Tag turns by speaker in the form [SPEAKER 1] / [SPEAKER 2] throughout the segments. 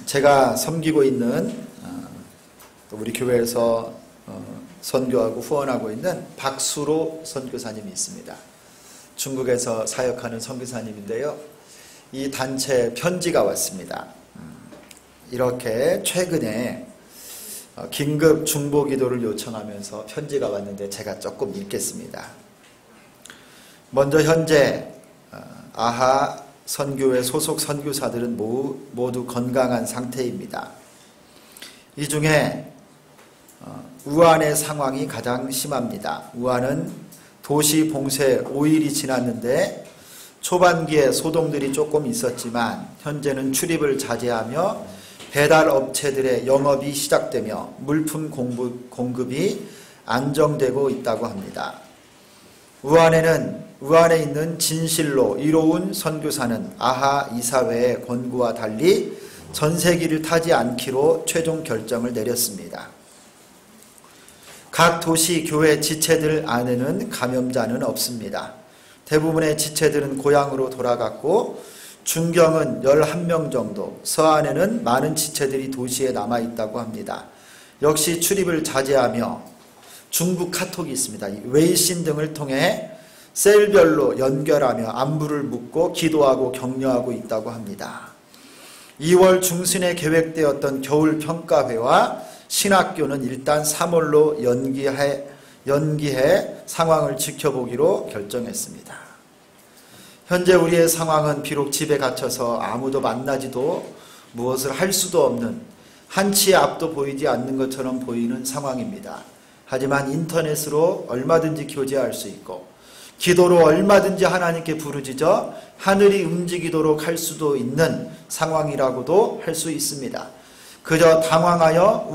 [SPEAKER 1] 제가 섬기고 있는 우리 교회에서 선교하고 후원하고 있는 박수로 선교사님이 있습니다. 중국에서 사역하는 선교사님인데요. 이 단체 편지가 왔습니다. 이렇게 최근에 긴급 중보기도를 요청하면서 편지가 왔는데 제가 조금 읽겠습니다. 먼저 현재 아하 선교회 소속 선교사들은 모두 건강한 상태입니다. 이 중에 우한의 상황이 가장 심합니다. 우한은 도시 봉쇄 5일이 지났는데 초반기에 소동들이 조금 있었지만 현재는 출입을 자제하며 배달 업체들의 영업이 시작되며 물품 공급이 안정되고 있다고 합니다. 우한에 있는 진실로 이로운 선교사는 아하 이사회의 권고와 달리 전세기를 타지 않기로 최종 결정을 내렸습니다. 각 도시 교회 지체들 안에는 감염자는 없습니다. 대부분의 지체들은 고향으로 돌아갔고 중경은 11명 정도, 서안에는 많은 지체들이 도시에 남아있다고 합니다. 역시 출입을 자제하며 중부 카톡이 있습니다. 웨이신 등을 통해 셀별로 연결하며 안부를 묻고 기도하고 격려하고 있다고 합니다. 2월 중순에 계획되었던 겨울 평가회와 신학교는 일단 3월로 연기해 상황을 지켜보기로 결정했습니다. 현재 우리의 상황은 비록 집에 갇혀서 아무도 만나지도 무엇을 할 수도 없는 한치의 앞도 보이지 않는 것처럼 보이는 상황입니다. 하지만 인터넷으로 얼마든지 교제할 수 있고 기도로 얼마든지 하나님께 부르짖어 하늘이 움직이도록 할 수도 있는 상황이라고도 할 수 있습니다. 그저 당황하여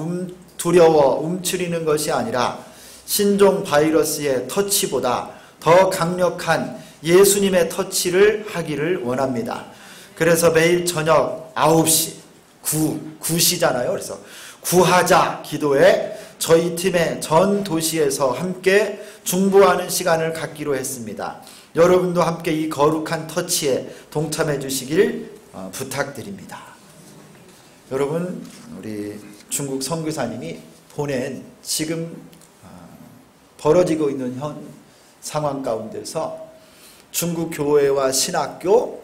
[SPEAKER 1] 두려워 움츠리는 것이 아니라 신종 바이러스의 터치보다 더 강력한 예수님의 터치를 하기를 원합니다. 그래서 매일 저녁 9시, 9시잖아요. 그래서 구하자 기도에 저희 팀의 전 도시에서 함께 중보하는 시간을 갖기로 했습니다. 여러분도 함께 이 거룩한 터치에 동참해 주시길 부탁드립니다. 여러분, 우리 중국 선교사님이 보낸 지금 벌어지고 있는 현 상황 가운데서 중국 교회와 신학교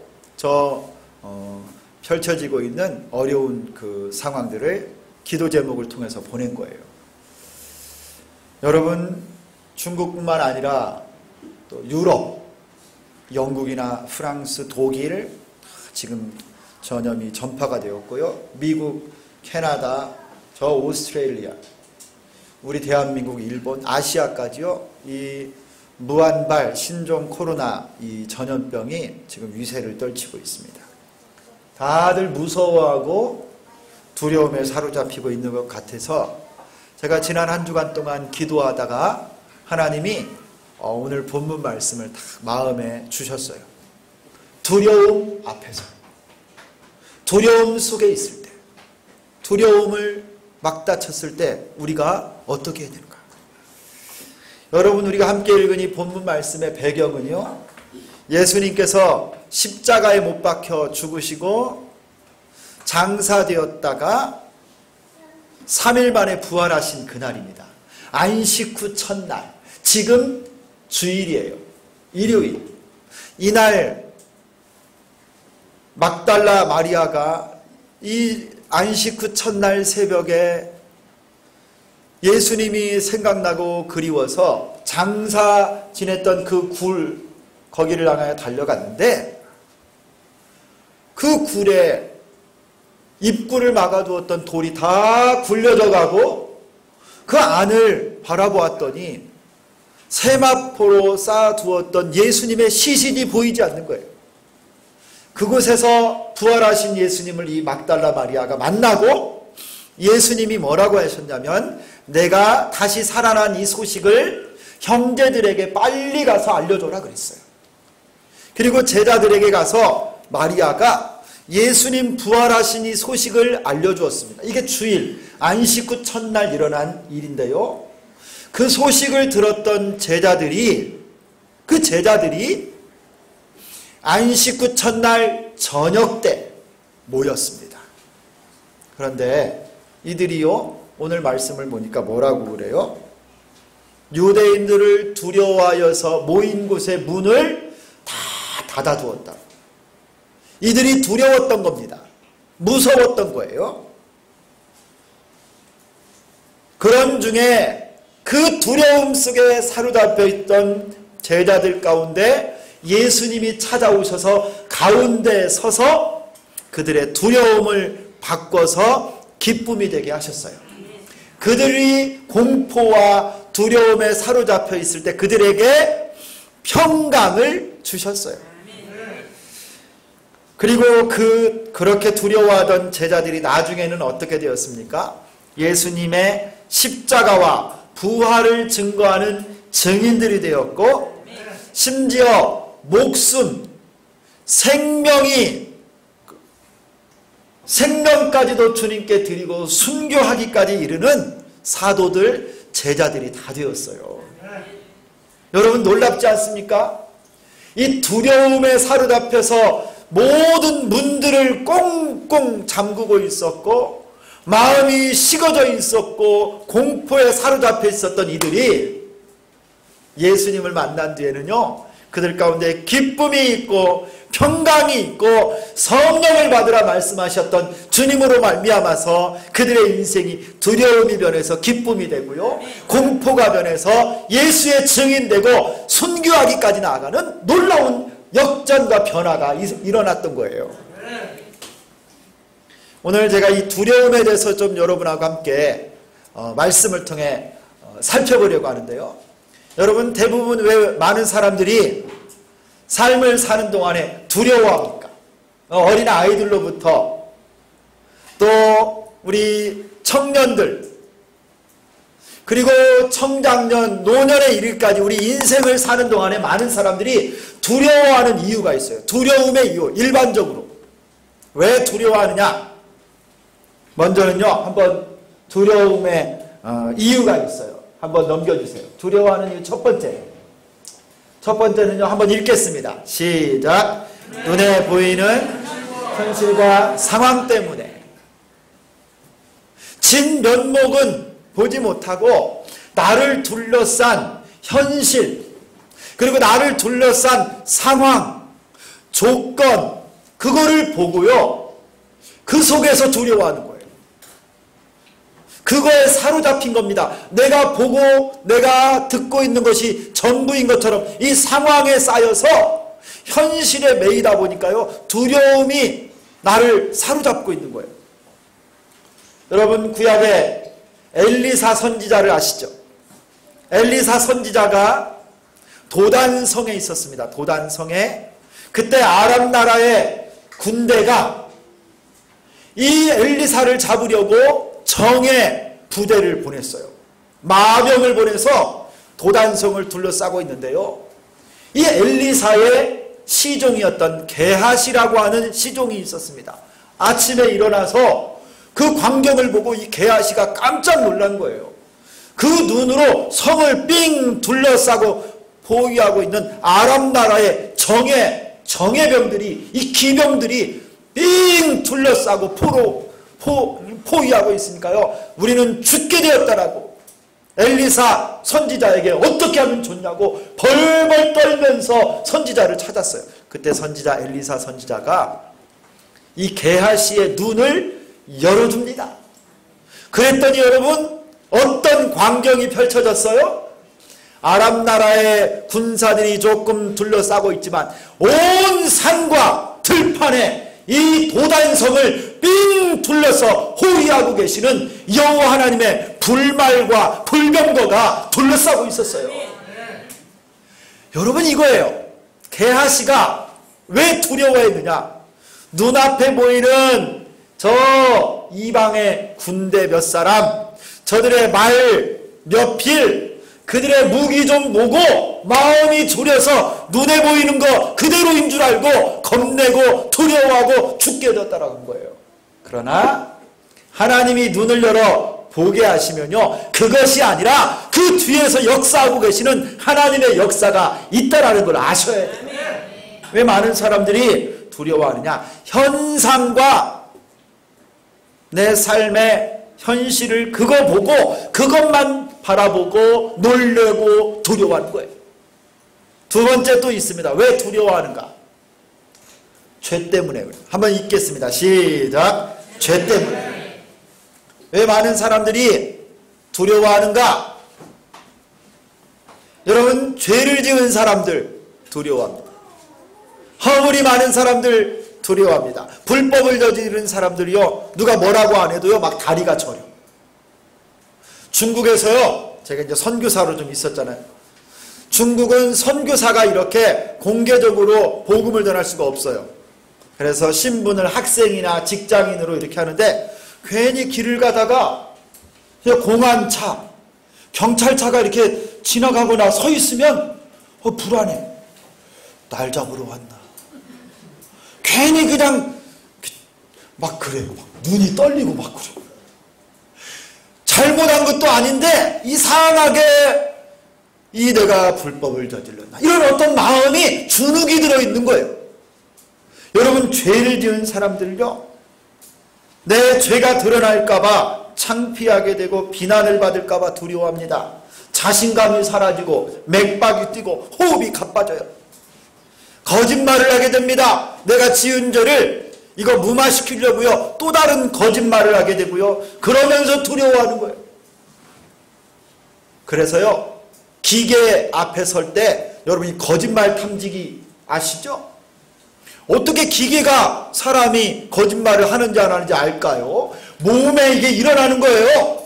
[SPEAKER 1] 펼쳐지고 있는 어려운 그 상황들을 기도 제목을 통해서 보낸 거예요. 여러분, 중국뿐만 아니라 또 유럽, 영국이나 프랑스, 독일 지금 전염이 전파가 되었고요. 미국, 캐나다, 저 오스트레일리아, 우리 대한민국, 일본, 아시아까지요. 이 무한발 신종 코로나 이 전염병이 지금 위세를 떨치고 있습니다. 다들 무서워하고 두려움에 사로잡히고 있는 것 같아서 제가 지난 한 주간 동안 기도하다가 하나님이 오늘 본문 말씀을 다 마음에 주셨어요. 두려움 앞에서, 두려움 속에 있을 때, 두려움을 막다쳤을 때 우리가 어떻게 해야 되는가? 여러분, 우리가 함께 읽은 이 본문 말씀의 배경은요, 예수님께서 십자가에 못 박혀 죽으시고 장사되었다가 3일 만에 부활하신 그날입니다. 안식 후 첫날, 지금 주일이에요. 일요일. 이날 막달라 마리아가 이 안식 후 첫날 새벽에 예수님이 생각나고 그리워서 장사 지냈던 그 굴, 거기를 향하여 달려갔는데 그 굴에 입구를 막아두었던 돌이 다 굴려져 가고 그 안을 바라보았더니 세마포로 쌓아두었던 예수님의 시신이 보이지 않는 거예요. 그곳에서 부활하신 예수님을 이 막달라 마리아가 만나고 예수님이 뭐라고 하셨냐면 내가 다시 살아난 이 소식을 형제들에게 빨리 가서 알려줘라 그랬어요. 그리고 제자들에게 가서 마리아가 예수님 부활하신 이 소식을 알려주었습니다. 이게 주일, 안식 후 첫날 일어난 일인데요. 그 소식을 들었던 제자들이 안식 후 첫날 저녁 때 모였습니다. 그런데 이들이요, 오늘 말씀을 보니까 뭐라고 그래요? 유대인들을 두려워하여서 모인 곳의 문을 다 닫아두었다. 이들이 두려웠던 겁니다. 무서웠던 거예요. 그런 중에 그 두려움 속에 사로잡혀 있던 제자들 가운데 예수님이 찾아오셔서 가운데 서서 그들의 두려움을 바꿔서 기쁨이 되게 하셨어요. 그들이 공포와 두려움에 사로잡혀 있을 때 그들에게 평강을 주셨어요. 그리고 그렇게 두려워하던 제자들이 나중에는 어떻게 되었습니까? 예수님의 십자가와 부활을 증거하는 증인들이 되었고, 심지어 목숨, 생명까지도 주님께 드리고 순교하기까지 이르는 사도들, 제자들이 다 되었어요. 여러분 놀랍지 않습니까? 이 두려움에 사로잡혀서 모든 문들을 꽁꽁 잠그고 있었고, 마음이 식어져 있었고, 공포에 사로잡혀 있었던 이들이 예수님을 만난 뒤에는요, 그들 가운데 기쁨이 있고 평강이 있고 성령을 받으라 말씀하셨던 주님으로 말미암아서 그들의 인생이 두려움이 변해서 기쁨이 되고요, 공포가 변해서 예수의 증인되고 순교하기까지 나아가는 놀라운 역전과 변화가 일어났던 거예요. 오늘 제가 이 두려움에 대해서 좀 여러분하고 함께 말씀을 통해 살펴보려고 하는데요. 여러분, 대부분 왜 많은 사람들이 삶을 사는 동안에 두려워합니까? 어린 아이들로부터 또 우리 청년들, 그리고 청장년, 노년에 이르기까지 우리 인생을 사는 동안에 많은 사람들이 두려워하는 이유가 있어요. 두려움의 이유, 일반적으로. 왜 두려워하느냐? 먼저는요, 한번 두려움의 이유가 있어요. 한번 넘겨주세요. 두려워하는 이유 첫 번째는요, 한번 읽겠습니다. 시작. 눈에 보이는 현실과 상황 때문에. 진면목은 보지 못하고 나를 둘러싼 현실, 그리고 나를 둘러싼 상황, 조건, 그거를 보고요, 그 속에서 두려워하는 거예요. 그거에 사로잡힌 겁니다. 내가 보고 내가 듣고 있는 것이 전부인 것처럼 이 상황에 쌓여서 현실에 매이다 보니까요, 두려움이 나를 사로잡고 있는 거예요. 여러분, 구약의 엘리사 선지자를 아시죠? 엘리사 선지자가 도단성에 있었습니다. 도단성에. 그때 아람 나라의 군대가 이 엘리사를 잡으려고 정예 부대를 보냈어요. 마병을 보내서 도단성을 둘러싸고 있는데요, 이 엘리사의 시종이었던 게하시라고 하는 시종이 있었습니다. 아침에 일어나서 그 광경을 보고 이 게하시가 깜짝 놀란 거예요. 그 눈으로 성을 삥 둘러싸고 포위하고 있는 아람 나라의 정예병들이, 이 기병들이 삥 둘러싸고 포위하고 있으니까요, 우리는 죽게 되었다라고 엘리사 선지자에게 어떻게 하면 좋냐고 벌벌 떨면서 선지자를 찾았어요. 그때 선지자 엘리사 선지자가 이 게하시의 눈을 열어줍니다. 그랬더니 여러분, 어떤 광경이 펼쳐졌어요? 아람 나라의 군사들이 조금 둘러싸고 있지만 온 산과 들판에 이 도단성을 삥 둘러서 호위하고 계시는 여호와 하나님의 불말과 불병거가 둘러싸고 있었어요. 여러분, 이거예요. 게하시가 왜 두려워했느냐? 눈앞에 보이는 저 이방의 군대 몇 사람, 저들의 말 몇 필, 그들의 무기 좀 보고 마음이 졸여서 눈에 보이는 거 그대로인 줄 알고 겁내고 두려워하고 죽게 되었다라는 거예요. 그러나 하나님이 눈을 열어 보게 하시면요, 그것이 아니라 그 뒤에서 역사하고 계시는 하나님의 역사가 있다라는 걸 아셔야 돼요. 왜 많은 사람들이 두려워하느냐? 현상과 내 삶의 현실을 그거 보고 그것만 바라보고 놀래고 두려워하는 거예요. 두 번째 또 있습니다. 왜 두려워하는가? 죄 때문에 그래요. 한번 읽겠습니다. 시작. 죄 때문에. 왜 많은 사람들이 두려워하는가? 여러분, 죄를 지은 사람들 두려워합니다. 허물이 많은 사람들 두려워합니다. 불법을 저지르는 사람들이요, 누가 뭐라고 안 해도요 막 다리가 저려. 중국에서요, 제가 이제 선교사로 좀 있었잖아요. 중국은 선교사가 이렇게 공개적으로 복음을 전할 수가 없어요. 그래서 신분을 학생이나 직장인으로 이렇게 하는데, 괜히 길을 가다가 공안차, 경찰차가 이렇게 지나가거나 서 있으면 불안해. 날 잡으러 왔나. 괜히 그냥 막 그래요. 막 눈이 떨리고 막 그래요. 잘못한 것도 아닌데 이상하게 내가 불법을 저질렀나, 이런 어떤 마음이 주눅이 들어있는 거예요. 여러분, 죄를 지은 사람들요, 내 죄가 드러날까봐 창피하게 되고 비난을 받을까봐 두려워합니다. 자신감이 사라지고 맥박이 뛰고 호흡이 가빠져요. 거짓말을 하게 됩니다. 내가 지은 죄를 이거 무마시키려고요, 또 다른 거짓말을 하게 되고요, 그러면서 두려워하는 거예요. 그래서요, 기계 앞에 설 때 여러분이 거짓말 탐지기 아시죠? 어떻게 기계가 사람이 거짓말을 하는지 안 하는지 알까요? 몸에 이게 일어나는 거예요.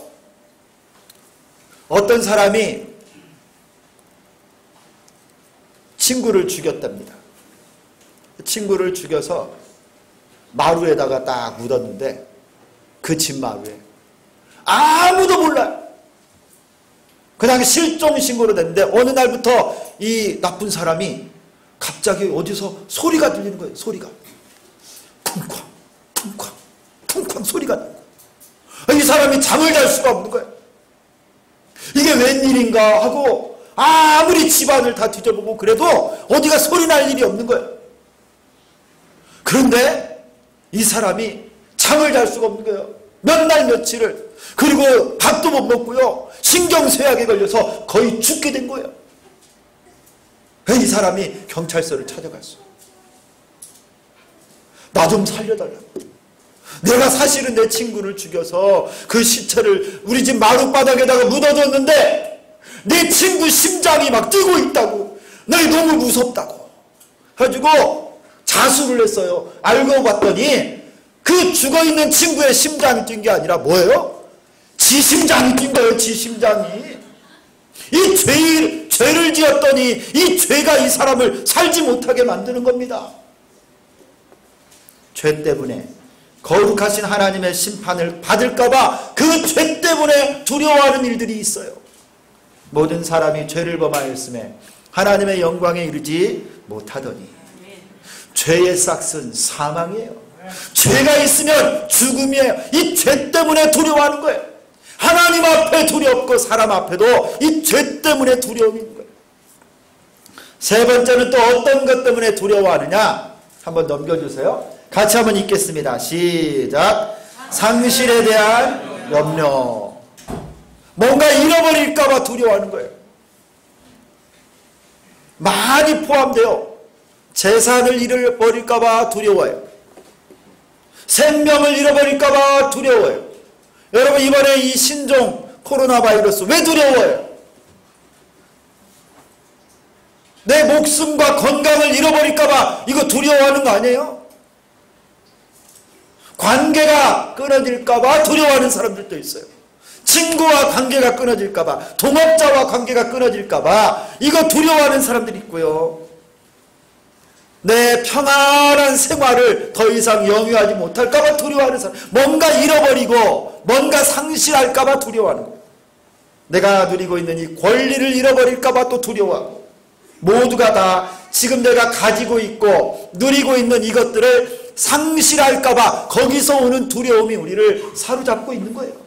[SPEAKER 1] 어떤 사람이 친구를 죽였답니다. 친구를 죽여서 마루에다가 딱 묻었는데, 그 집 마루에 아무도 몰라요. 그냥 실종 신고로 됐는데, 어느 날부터 이 나쁜 사람이 갑자기 어디서 소리가 들리는 거예요. 소리가 쿵쾅 쿵쾅 쿵쾅 소리가 나요. 이 사람이 잠을 잘 수가 없는 거예요. 이게 웬일인가 하고 아무리 집안을 다 뒤져보고 그래도 어디가 소리 날 일이 없는 거예요. 그런데 이 사람이 잠을 잘 수가 없는 거예요. 몇 날 며칠을. 그리고 밥도 못 먹고요, 신경쇠약에 걸려서 거의 죽게 된 거예요. 이 사람이 경찰서를 찾아갔어요. 나 좀 살려달라고. 내가 사실은 내 친구를 죽여서 그 시체를 우리 집 마룻바닥에다가 묻어뒀는데 내 친구 심장이 막 뛰고 있다고. 나 너무 무섭다고. 가지고 자수를 했어요. 알고 봤더니 그 죽어있는 친구의 심장이 뛴 게 아니라 뭐예요? 지 심장이 뛴 거예요. 지 심장이. 이 죄를 지었더니 이 죄가 이 사람을 살지 못하게 만드는 겁니다. 죄 때문에 거룩하신 하나님의 심판을 받을까봐 그 죄 때문에 두려워하는 일들이 있어요. 모든 사람이 죄를 범하였음에 하나님의 영광에 이르지 못하더니, 죄의 싹은 사망이에요. 죄가 있으면 죽음이에요. 이 죄 때문에 두려워하는 거예요. 하나님 앞에 두렵고 사람 앞에도 이 죄 때문에 두려움이 있는 거예요. 세 번째는 또 어떤 것 때문에 두려워하느냐? 한번 넘겨주세요. 같이 한번 읽겠습니다. 시작. 상실에 대한 염려. 뭔가 잃어버릴까봐 두려워하는 거예요. 많이 포함돼요. 재산을 잃어버릴까봐 두려워해요. 생명을 잃어버릴까봐 두려워해요. 여러분, 이번에 이 신종 코로나 바이러스 왜 두려워해요? 내 목숨과 건강을 잃어버릴까봐 이거 두려워하는 거 아니에요? 관계가 끊어질까봐 두려워하는 사람들도 있어요. 친구와 관계가 끊어질까봐, 동업자와 관계가 끊어질까봐 이거 두려워하는 사람들이 있고요. 내 평안한 생활을 더 이상 영위하지 못할까봐 두려워하는 사람, 뭔가 잃어버리고 뭔가 상실할까봐 두려워하는 거예요. 내가 누리고 있는 이 권리를 잃어버릴까봐 또 두려워하고, 모두가 다 지금 내가 가지고 있고 누리고 있는 이것들을 상실할까봐 거기서 오는 두려움이 우리를 사로잡고 있는 거예요.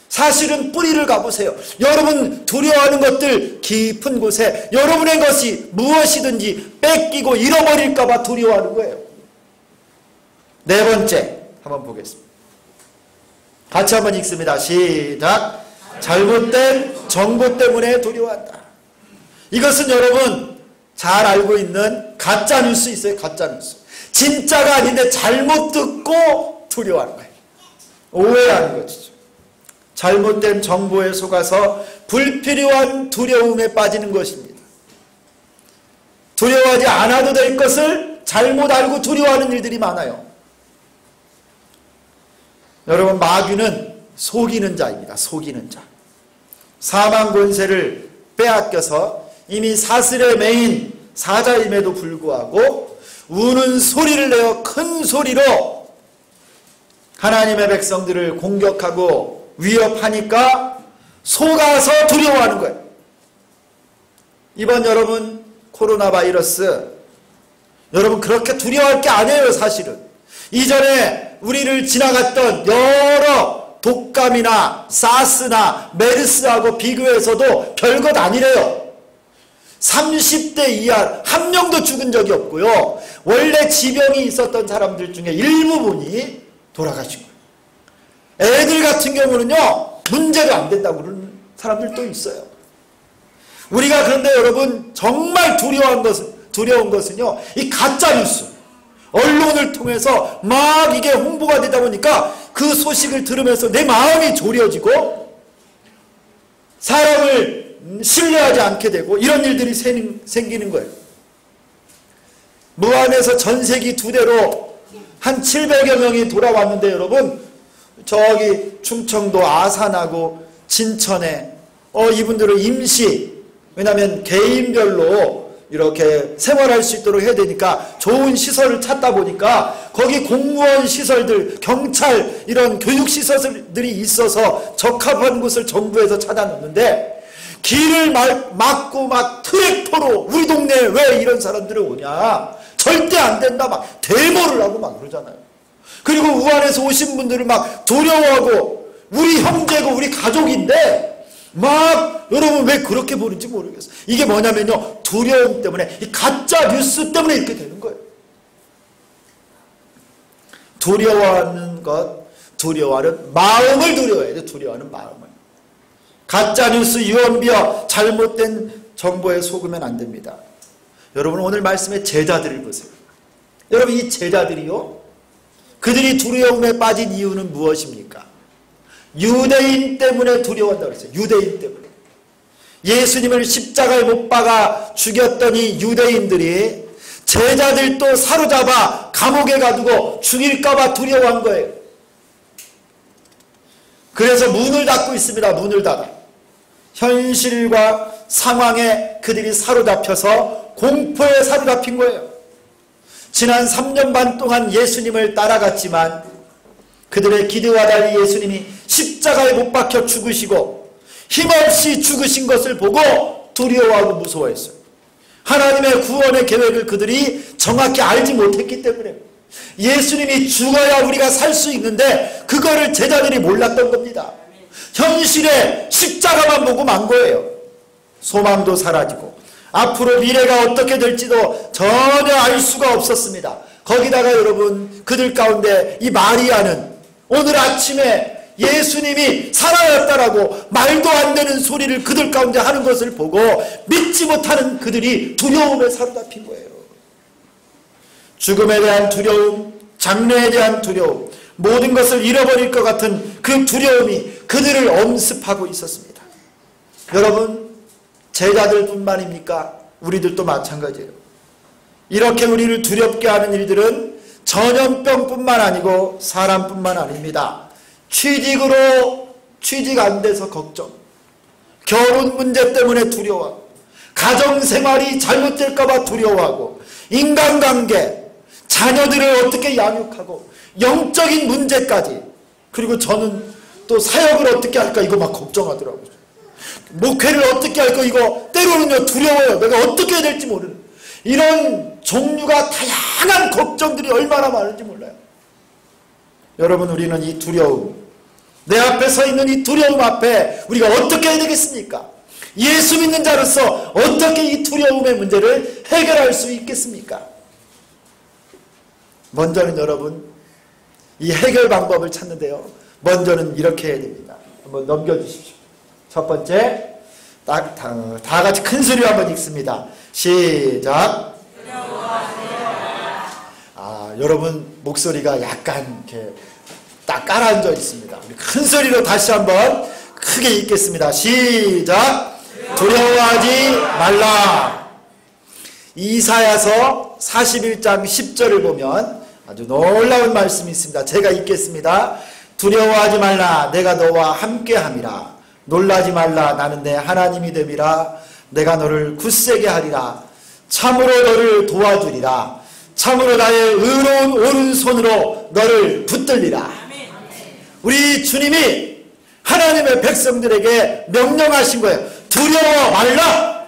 [SPEAKER 1] 사실은 뿌리를 가보세요. 여러분 두려워하는 것들 깊은 곳에 여러분의 것이 무엇이든지 뺏기고 잃어버릴까봐 두려워하는 거예요. 네 번째 한번 보겠습니다. 같이 한번 읽습니다. 시작. 잘못된 정보 때문에 두려워한다. 이것은 여러분 잘 알고 있는 가짜뉴스 있어요. 가짜뉴스. 진짜가 아닌데 잘못 듣고 두려워하는 거예요. 오해하는 거죠. 잘못된 정보에 속아서 불필요한 두려움에 빠지는 것입니다. 두려워하지 않아도 될 것을 잘못 알고 두려워하는 일들이 많아요. 여러분, 마귀는 속이는 자입니다. 속이는 자. 사망 권세를 빼앗겨서 이미 사슬에 매인 사자임에도 불구하고 우는 소리를 내어 큰 소리로 하나님의 백성들을 공격하고 위협하니까 속아서 두려워하는 거예요. 이번 여러분 코로나 바이러스, 여러분 그렇게 두려워할 게 아니에요. 사실은 이전에 우리를 지나갔던 여러 독감이나 사스나 메르스하고 비교해서도 별것 아니래요. 30대 이하 한 명도 죽은 적이 없고요. 원래 지병이 있었던 사람들 중에 일부분이 돌아가신 거예요. 애들 같은 경우는요, 문제도 안 된다고 그러는 사람들도 있어요. 우리가 그런데 여러분 정말 두려운 것은요, 이 가짜뉴스, 언론을 통해서 막 이게 홍보가 되다 보니까 그 소식을 들으면서 내 마음이 졸여지고 사람을 신뢰하지 않게 되고 이런 일들이 생기는 거예요. 무안에서 전세기 2대로 한 700여 명이 돌아왔는데 여러분, 저기 충청도 아산하고 진천에 이분들을 임시, 왜냐하면 개인별로 이렇게 생활할 수 있도록 해야 되니까 좋은 시설을 찾다 보니까 거기 공무원 시설들, 경찰 이런 교육 시설들이 있어서 적합한 곳을 정부에서 찾아놓는데 길을 막고 막 트랙터로 우리 동네에 왜 이런 사람들이 오냐, 절대 안 된다 막 데모를 하고 막 그러잖아요. 그리고 우한에서 오신 분들을 막 두려워하고 우리 형제고 우리 가족인데 막 여러분 왜 그렇게 보는지 모르겠어요. 이게 뭐냐면요, 두려움 때문에, 이 가짜 뉴스 때문에 이렇게 되는 거예요. 두려워하는 것, 두려워하는 마음을 두려워해야 돼. 두려워하는 마음을. 가짜 뉴스, 유언비어, 잘못된 정보에 속으면 안 됩니다. 여러분 오늘 말씀의 제자들을 보세요. 여러분 이 제자들이요, 그들이 두려움에 빠진 이유는 무엇입니까? 유대인 때문에 두려워한다고 그랬어요. 유대인 때문에. 예수님을 십자가에 못 박아 죽였던 이 유대인들이 제자들도 사로잡아 감옥에 가두고 죽일까봐 두려워한 거예요. 그래서 문을 닫고 있습니다. 문을 닫아. 현실과 상황에 그들이 사로잡혀서 공포에 사로잡힌 거예요. 지난 3년 반 동안 예수님을 따라갔지만 그들의 기대와 달리 예수님이 십자가에 못 박혀 죽으시고 힘없이 죽으신 것을 보고 두려워하고 무서워했어요. 하나님의 구원의 계획을 그들이 정확히 알지 못했기 때문에, 예수님이 죽어야 우리가 살 수 있는데 그거를 제자들이 몰랐던 겁니다. 현실에 십자가만 보고 만 거예요. 소망도 사라지고 앞으로 미래가 어떻게 될지도 전혀 알 수가 없었습니다. 거기다가 여러분 그들 가운데 이 마리아는 오늘 아침에 예수님이 살아났다라고 말도 안 되는 소리를 그들 가운데 하는 것을 보고 믿지 못하는 그들이 두려움에 사로잡힌 거예요. 죽음에 대한 두려움, 장래에 대한 두려움, 모든 것을 잃어버릴 것 같은 그 두려움이 그들을 엄습하고 있었습니다. 여러분, 제자들뿐만입니까? 우리들도 마찬가지예요. 이렇게 우리를 두렵게 하는 일들은 전염병뿐만 아니고 사람뿐만 아닙니다. 취직 안 돼서 걱정, 결혼 문제 때문에 두려워하고, 가정생활이 잘못될까봐 두려워하고, 인간관계, 자녀들을 어떻게 양육하고, 영적인 문제까지, 그리고 저는 또 사역을 어떻게 할까 이거 막 걱정하더라고요. 목회를 어떻게 할까 이거 때로는요 두려워요. 내가 어떻게 해야 될지 모르는 이런 종류가 다양한 걱정들이 얼마나 많은지 몰라요. 여러분, 우리는 이 두려움, 내 앞에 서 있는 이 두려움 앞에 우리가 어떻게 해야 되겠습니까? 예수 믿는 자로서 어떻게 이 두려움의 문제를 해결할 수 있겠습니까? 먼저는 여러분 이 해결 방법을 찾는데요, 먼저는 이렇게 해야 됩니다. 한번 넘겨주십시오. 첫 번째, 다 같이 큰 소리로 한번 읽습니다. 시작. 여러분 목소리가 약간 이렇게 딱 깔아앉아 있습니다. 우리 큰 소리로 다시 한번 크게 읽겠습니다. 시작. 두려워하지 말라. 이사야서 41장 10절을 보면 아주 놀라운 말씀이 있습니다. 제가 읽겠습니다. 두려워하지 말라. 내가 너와 함께함이라. 놀라지 말라. 나는 내 하나님이 됨이라. 내가 너를 굳세게 하리라. 참으로 너를 도와주리라. 참으로 나의 의로운 오른손으로 너를 붙들리라. 우리 주님이 하나님의 백성들에게 명령하신 거예요. 두려워 말라.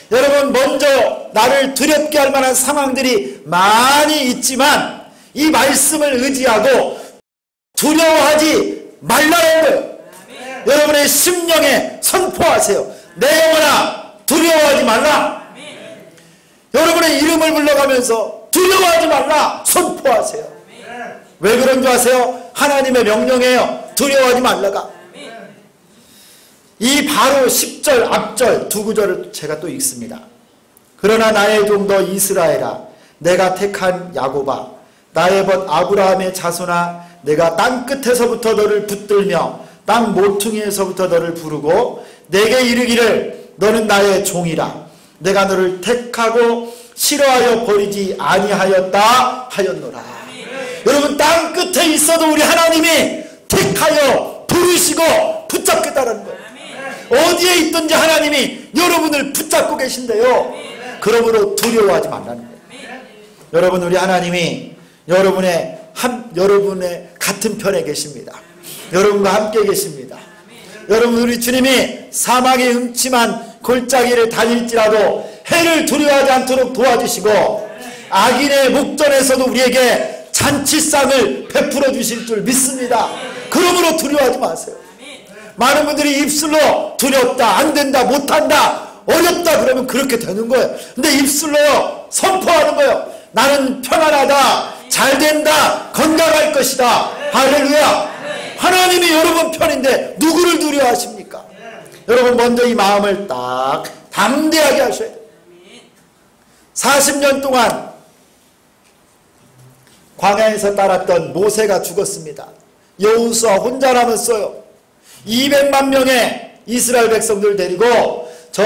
[SPEAKER 1] 여러분, 먼저 나를 두렵게 할 만한 상황들이 많이 있지만 이 말씀을 의지하고 두려워하지 말라는 거예요. 여러분의 심령에 선포하세요. 내 영혼아, 두려워하지 말라. 여러분의 이름을 불러가면서 두려워하지 말라 선포하세요. 왜 그런 줄 아세요? 하나님의 명령이에요. 두려워하지 말라가. 이 바로 10절 앞절 두 구절을 제가 또 읽습니다. 그러나 나의 종 너 이스라엘아, 내가 택한 야곱아, 나의 벗 아브라함의 자손아, 내가 땅 끝에서부터 너를 붙들며 땅 모퉁이에서부터 너를 부르고 내게 이르기를 너는 나의 종이라. 내가 너를 택하고 싫어하여 버리지 아니하였다 하였노라. 여러분, 땅 끝에 있어도 우리 하나님이 택하여 부르시고 붙잡겠다는 거예요. 어디에 있든지 하나님이 여러분을 붙잡고 계신데요. 그러므로 두려워하지 말라는 거예요. 여러분, 우리 하나님이 여러분의 같은 편에 계십니다. 여러분과 함께 계십니다. 여러분, 우리 주님이 사막의 음침한 골짜기를 다닐지라도 해를 두려워하지 않도록 도와주시고 악인의 목전에서도 우리에게 잔치상을 베풀어 주실 줄 믿습니다. 그러므로 두려워하지 마세요. 많은 분들이 입술로 두렵다, 안된다, 못한다, 어렵다 그러면 그렇게 되는 거예요. 근데 입술로요 선포하는 거예요. 나는 평안하다, 잘된다, 건강할 것이다. 할렐루야. 하나님이 여러분 편인데 누구를 두려워하십니까? 여러분, 먼저 이 마음을 딱 담대하게 하셔야 돼요. 40년 동안 광야에서 따랐던 모세가 죽었습니다. 여호수아 혼자 남았어요. 200만 명의 이스라엘 백성들 데리고 저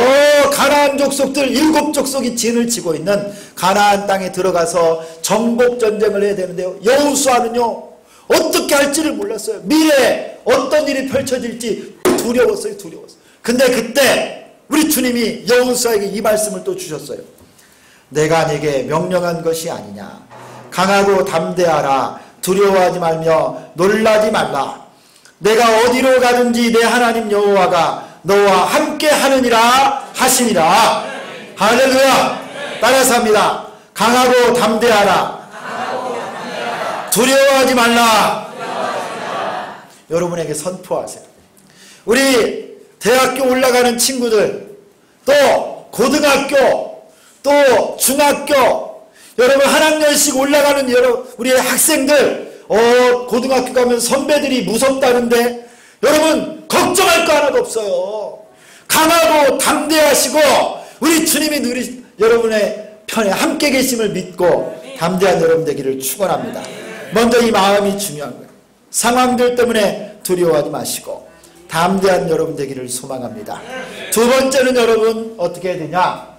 [SPEAKER 1] 가나안 족속들 7족속이 진을 치고 있는 가나안 땅에 들어가서 정복 전쟁을 해야 되는데요. 여호수아는요 어떻게 할지를 몰랐어요. 미래에 어떤 일이 펼쳐질지 두려웠어요. 근데 그때 우리 주님이 여호수아에게 이 말씀을 또 주셨어요. 내가 네게 명령한 것이 아니냐. 강하고 담대하라. 두려워하지 말며 놀라지 말라. 내가 어디로 가든지 내 하나님 여호와가 너와 함께 하느니라 하시니라. 할렐루야. 따라서 합니다. 강하고 담대하라. 두려워하지 말라. 여러분에게 선포하세요. 우리 대학교 올라가는 친구들, 또 고등학교, 또 중학교, 여러분 한 학년씩 올라가는 우리 학생들, 고등학교 가면 선배들이 무섭다는데 여러분 걱정할 거 하나도 없어요. 강하고 담대하시고 우리 주님이 여러분의 편에 함께 계심을 믿고 담대한 여러분 되기를 축원합니다. 먼저 이 마음이 중요한 거예요. 상황들 때문에 두려워하지 마시고 담대한 여러분 되기를 소망합니다. 두 번째는 여러분 어떻게 해야 되냐?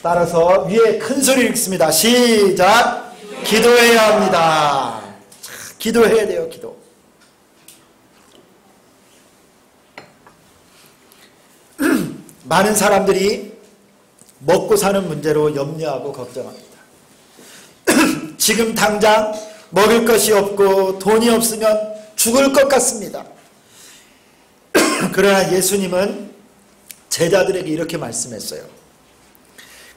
[SPEAKER 1] 따라서 위에 큰 소리 읽습니다. 시작. 기도해야 합니다. 기도해야 돼요. 기도. 많은 사람들이 먹고 사는 문제로 염려하고 걱정합니다. 지금 당장 먹을 것이 없고 돈이 없으면 죽을 것 같습니다. 그러나 예수님은 제자들에게 이렇게 말씀했어요.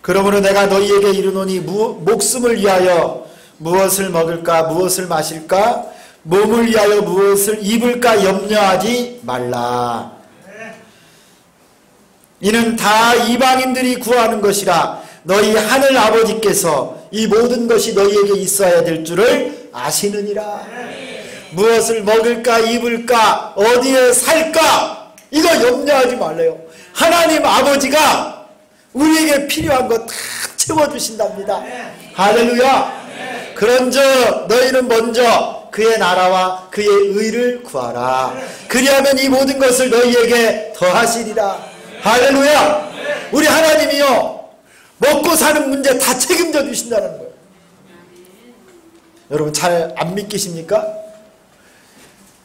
[SPEAKER 1] 그러므로 내가 너희에게 이르노니 목숨을 위하여 무엇을 먹을까, 무엇을 마실까, 몸을 위하여 무엇을 입을까 염려하지 말라. 이는 다 이방인들이 구하는 것이라 너희 하늘 아버지께서 이 모든 것이 너희에게 있어야 될 줄을 아시느니라. 무엇을 먹을까 입을까 어디에 살까 이거 염려하지 말래요. 하나님 아버지가 우리에게 필요한 거 다 채워주신답니다. 할렐루야. 그런즉 너희는 먼저 그의 나라와 그의 의를 구하라. 그리하면 이 모든 것을 너희에게 더하시리라. 할렐루야. 우리 하나님이요 먹고 사는 문제 다 책임져 주신다는 거예요. 여러분 잘 안 믿기십니까?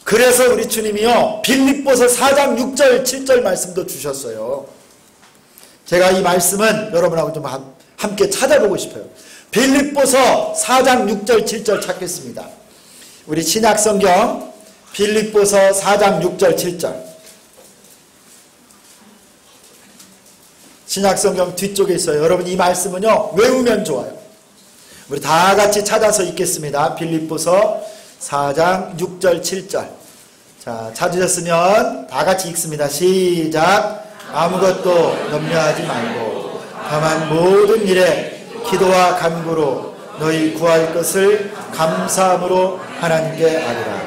[SPEAKER 1] 그래서 우리 주님이요 빌립보서 4장 6절 7절 말씀도 주셨어요. 제가 이 말씀은 여러분하고 좀 함께 찾아보고 싶어요. 빌립보서 4장 6절 7절 찾겠습니다. 우리 신약성경 빌립보서 4장 6절 7절. 신약성경 뒤쪽에 있어요. 여러분 이 말씀은요 외우면 좋아요. 우리 다 같이 찾아서 읽겠습니다. 빌립보서 4장 6절 7절. 자, 찾으셨으면 다 같이 읽습니다. 시작. 아무것도 염려하지 말고 다만 모든 일에 기도와 간구로 너희 구할 것을 감사함으로 하나님께 아뢰라.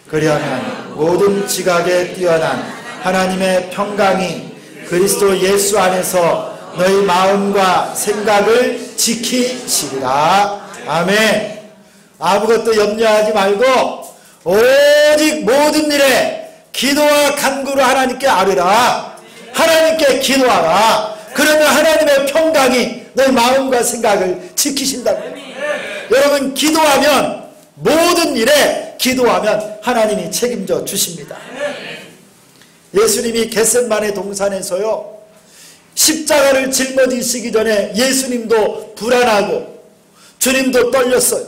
[SPEAKER 1] 그리하면 모든 지각에 뛰어난 하나님의 평강이 그리스도 예수 안에서 너희 마음과 생각을 지키시리라. 아멘. 아무것도 염려하지 말고 오직 모든 일에 기도와 간구로 하나님께 아뢰라. 하나님께 기도하라. 그러면 하나님의 평강이 너희 마음과 생각을 지키신다고요. 여러분 기도하면 모든 일에 기도하면 하나님이 책임져 주십니다. 예수님이 겟셋마네 동산에서요 십자가를 짊어지시기 전에 예수님도 불안하고 주님도 떨렸어요.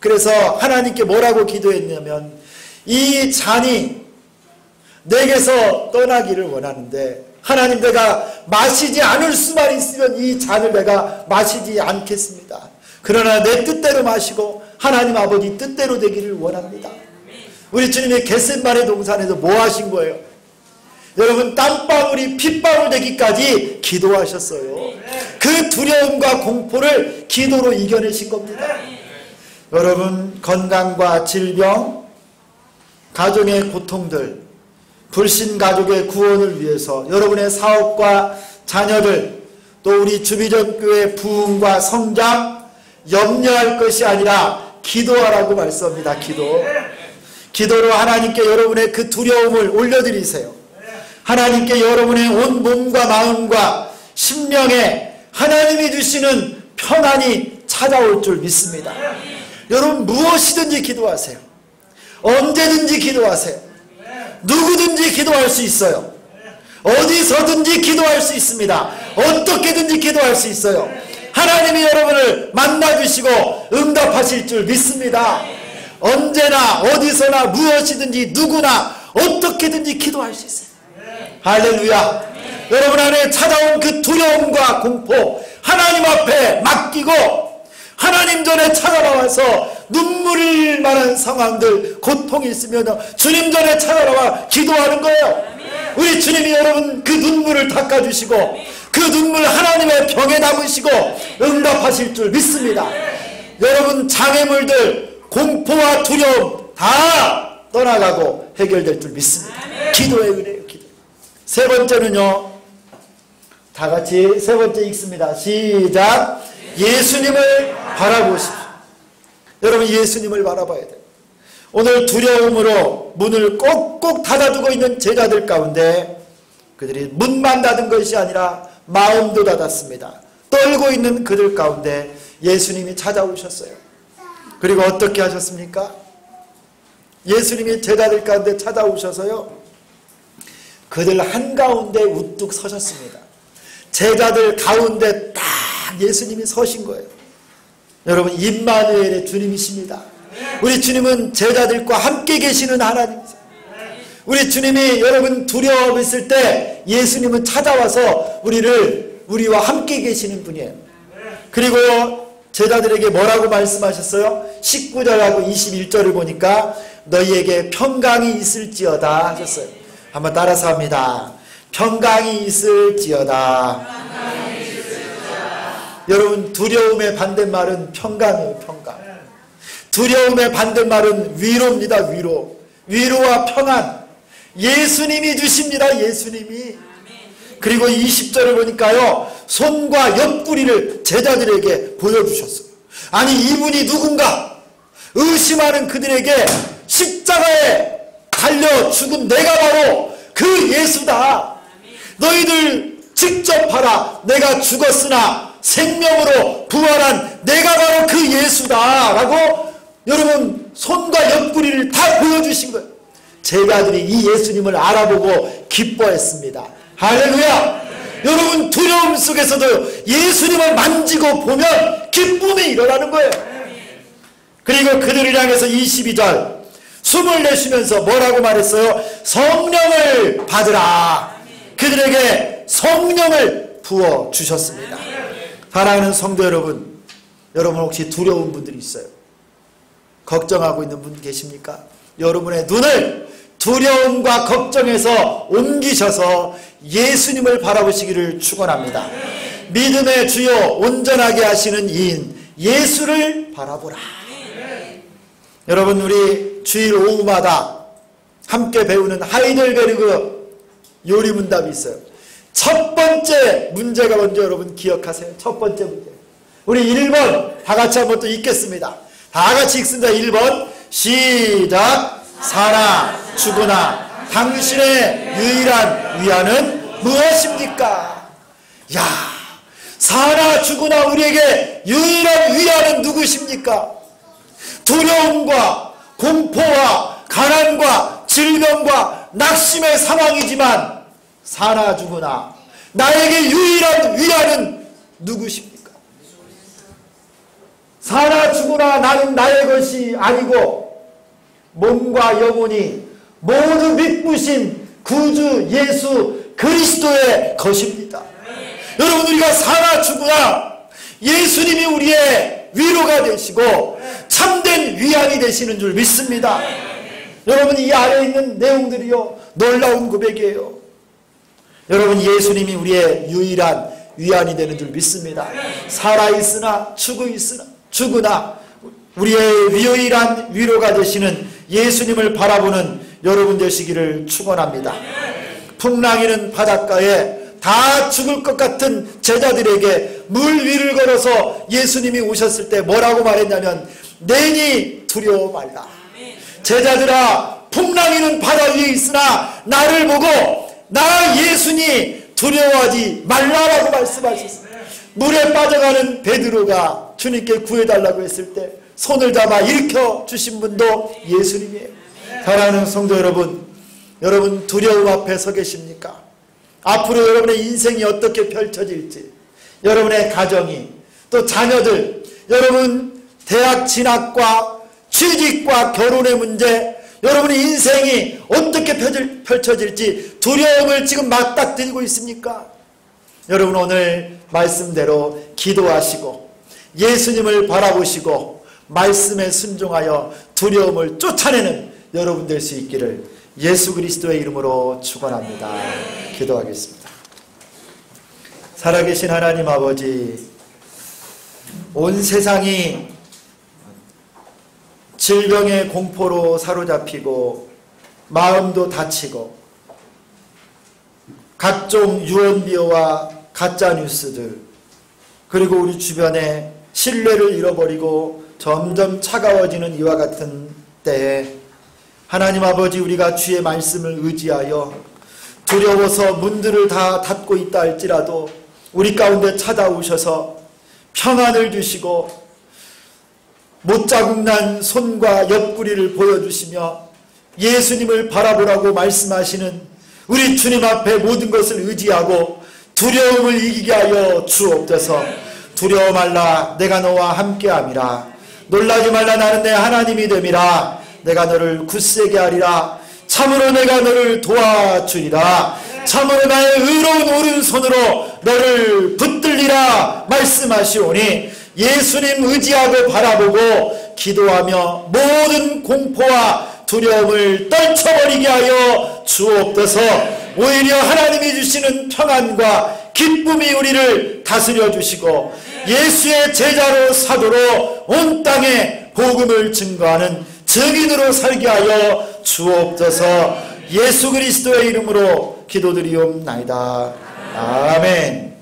[SPEAKER 1] 그래서 하나님께 뭐라고 기도했냐면 이 잔이 내게서 떠나기를 원하는데 하나님 내가 마시지 않을 수만 있으면 이 잔을 내가 마시지 않겠습니다. 그러나 내 뜻대로 마시고 하나님 아버지 뜻대로 되기를 원합니다. 우리 주님이 겟셋마네 동산에서 뭐 하신 거예요? 여러분 땀방울이 핏방울 되기까지 기도하셨어요. 그 두려움과 공포를 기도로 이겨내신 겁니다. 여러분 건강과 질병, 가정의 고통들, 불신 가족의 구원을 위해서 여러분의 사업과 자녀들 또 우리 주비전교회 부흥과 성장 염려할 것이 아니라 기도하라고 말씀합니다. 기도로 하나님께 여러분의 그 두려움을 올려드리세요. 하나님께 여러분의 온 몸과 마음과 심령에 하나님이 주시는 평안이 찾아올 줄 믿습니다. 여러분 무엇이든지 기도하세요. 언제든지 기도하세요. 누구든지 기도할 수 있어요. 어디서든지 기도할 수 있습니다. 어떻게든지 기도할 수 있어요. 하나님이 여러분을 만나주시고 응답하실 줄 믿습니다. 언제나 어디서나 무엇이든지 누구나 어떻게든지 기도할 수 있어요. 할렐루야. 여러분 안에 찾아온 그 두려움과 공포 하나님 앞에 맡기고 하나님 전에 찾아나와서 눈물일 만한 상황들 고통이 있으면 주님 전에 찾아나와 기도하는 거예요. 우리 주님이 여러분 그 눈물을 닦아주시고 그 눈물 하나님의 병에 담으시고 응답하실 줄 믿습니다. 여러분 장애물들 공포와 두려움 다 떠나가고 해결될 줄 믿습니다. 기도의 은혜예요. 기도. 세 번째는요 다 같이 세 번째 읽습니다. 시작. 예수님을 바라보십시오. 여러분 예수님을 바라봐야 돼요. 오늘 두려움으로 문을 꼭꼭 닫아두고 있는 제자들 가운데 그들이 문만 닫은 것이 아니라 마음도 닫았습니다. 떨고 있는 그들 가운데 예수님이 찾아오셨어요. 그리고 어떻게 하셨습니까? 예수님이 제자들 가운데 찾아오셔서요 그들 한가운데 우뚝 서셨습니다. 제자들 가운데 딱 예수님이 서신 거예요. 여러분 임마누엘의 주님이십니다. 우리 주님은 제자들과 함께 계시는 하나님이세요. 우리 주님이 여러분 두려움 있을 때 예수님은 찾아와서 우리와 함께 계시는 분이에요. 그리고 제자들에게 뭐라고 말씀하셨어요? 19절하고 21절을 보니까 너희에게 평강이 있을지어다 하셨어요. 한번 따라서 합니다. 평강이 있을지어다. 여러분 두려움의 반대말은 평강이에요. 평강. 두려움의 반대말은 위로입니다. 위로와 평안. 예수님이 주십니다. 예수님이. 그리고 20절을 보니까요, 손과 옆구리를 제자들에게 보여주셨어요. 아니, 이분이 누군가? 의심하는 그들에게 십자가에 달려 죽은 내가 바로 그 예수다. 너희들 직접 봐라. 내가 죽었으나 생명으로 부활한 내가 바로 그 예수다. 라고 여러분 손과 옆구리를 다 보여주신 거예요. 제자들이 이 예수님을 알아보고 기뻐했습니다. 할렐루야. 여러분 두려움 속에서도 예수님을 만지고 보면 기쁨이 일어나는 거예요. 그리고 그들을 향해서 22절 숨을 내쉬면서 뭐라고 말했어요? 성령을 받으라. 그들에게 성령을 부어주셨습니다. 사랑하는 성도 여러분, 여러분 혹시 두려운 분들이 있어요? 걱정하고 있는 분 계십니까? 여러분의 눈을 두려움과 걱정에서 옮기셔서 예수님을 바라보시기를 축원합니다. 믿음의 주요 온전하게 하시는 이인 예수를 바라보라. 여러분 우리 주일 오후마다 함께 배우는 하이델베르그 요리문답이 있어요. 첫 번째 문제가 뭔지 여러분 기억하세요? 첫 번째 문제. 우리 1번 다 같이 한번 또 읽겠습니다. 다 같이 읽습니다. 1번 시작. 사나 죽으나 당신의 유일한 위안은 무엇입니까? 야, 사나 죽으나 우리에게 유일한 위안은 누구십니까? 두려움과 공포와 가난과 질병과 낙심의 상황이지만 사나 죽으나 나에게 유일한 위안은 누구십니까? 사나 죽으나 나는 나의 것이 아니고 몸과 영혼이 모두 믿으신 구주 예수 그리스도의 것입니다. 여러분 우리가 사나 죽으나 예수님이 우리의 위로가 되시고 참된 위안이 되시는 줄 믿습니다. 여러분 이 아래에 있는 내용들이요 놀라운 고백이에요. 여러분 예수님이 우리의 유일한 위안이 되는 줄 믿습니다. 살아있으나 죽으나 우리의 유일한 위로가 되시는 예수님을 바라보는 여러분 되시기를 축원합니다. 풍랑이는 바닷가에 다 죽을 것 같은 제자들에게 물 위를 걸어서 예수님이 오셨을 때 뭐라고 말했냐면 내니 두려워 말라. 제자들아 풍랑이는 바다 위에 있으나 나를 보고 나 예수니 두려워하지 말라라고 말씀하셨어요. 물에 빠져가는 베드로가 주님께 구해달라고 했을 때 손을 잡아 일으켜 주신 분도 예수님이에요. 사랑하는 성도 여러분, 여러분 두려움 앞에 서 계십니까? 앞으로 여러분의 인생이 어떻게 펼쳐질지, 여러분의 가정이, 또 자녀들, 여러분 대학 진학과 취직과 결혼의 문제, 여러분의 인생이 어떻게 펼쳐질지 두려움을 지금 맞닥뜨리고 있습니까? 여러분 오늘 말씀대로 기도하시고 예수님을 바라보시고 말씀에 순종하여 두려움을 쫓아내는 여러분 될 수 있기를 예수 그리스도의 이름으로 축원합니다. 기도하겠습니다. 살아계신 하나님 아버지, 온 세상이 질병의 공포로 사로잡히고 마음도 다치고 각종 유언비어와 가짜 뉴스들, 그리고 우리 주변에 신뢰를 잃어버리고 점점 차가워지는 이와 같은 때에 하나님 아버지, 우리가 주의 말씀을 의지하여 두려워서 문들을 다 닫고 있다 할지라도 우리 가운데 찾아오셔서 평안을 주시고 못자국난 손과 옆구리를 보여주시며 예수님을 바라보라고 말씀하시는 우리 주님 앞에 모든 것을 의지하고 두려움을 이기게 하여 주옵소서. 두려워 말라, 내가 너와 함께함이라. 놀라지 말라, 나는 내 하나님이 됨이라. 내가 너를 굳세게 하리라. 참으로 내가 너를 도와주리라. 참으로 나의 의로운 오른손으로 너를 붙들리라 말씀하시오니 예수님 의지하고 바라보고 기도하며 모든 공포와 두려움을 떨쳐버리게 하여 주옵소서. 오히려 하나님이 주시는 평안과 기쁨이 우리를 다스려 주시고 예수의 제자로 사도로 온 땅에 복음을 증거하는 증인으로 살게 하여 주옵소서. 예수 그리스도의 이름으로 기도드리옵나이다. 아멘.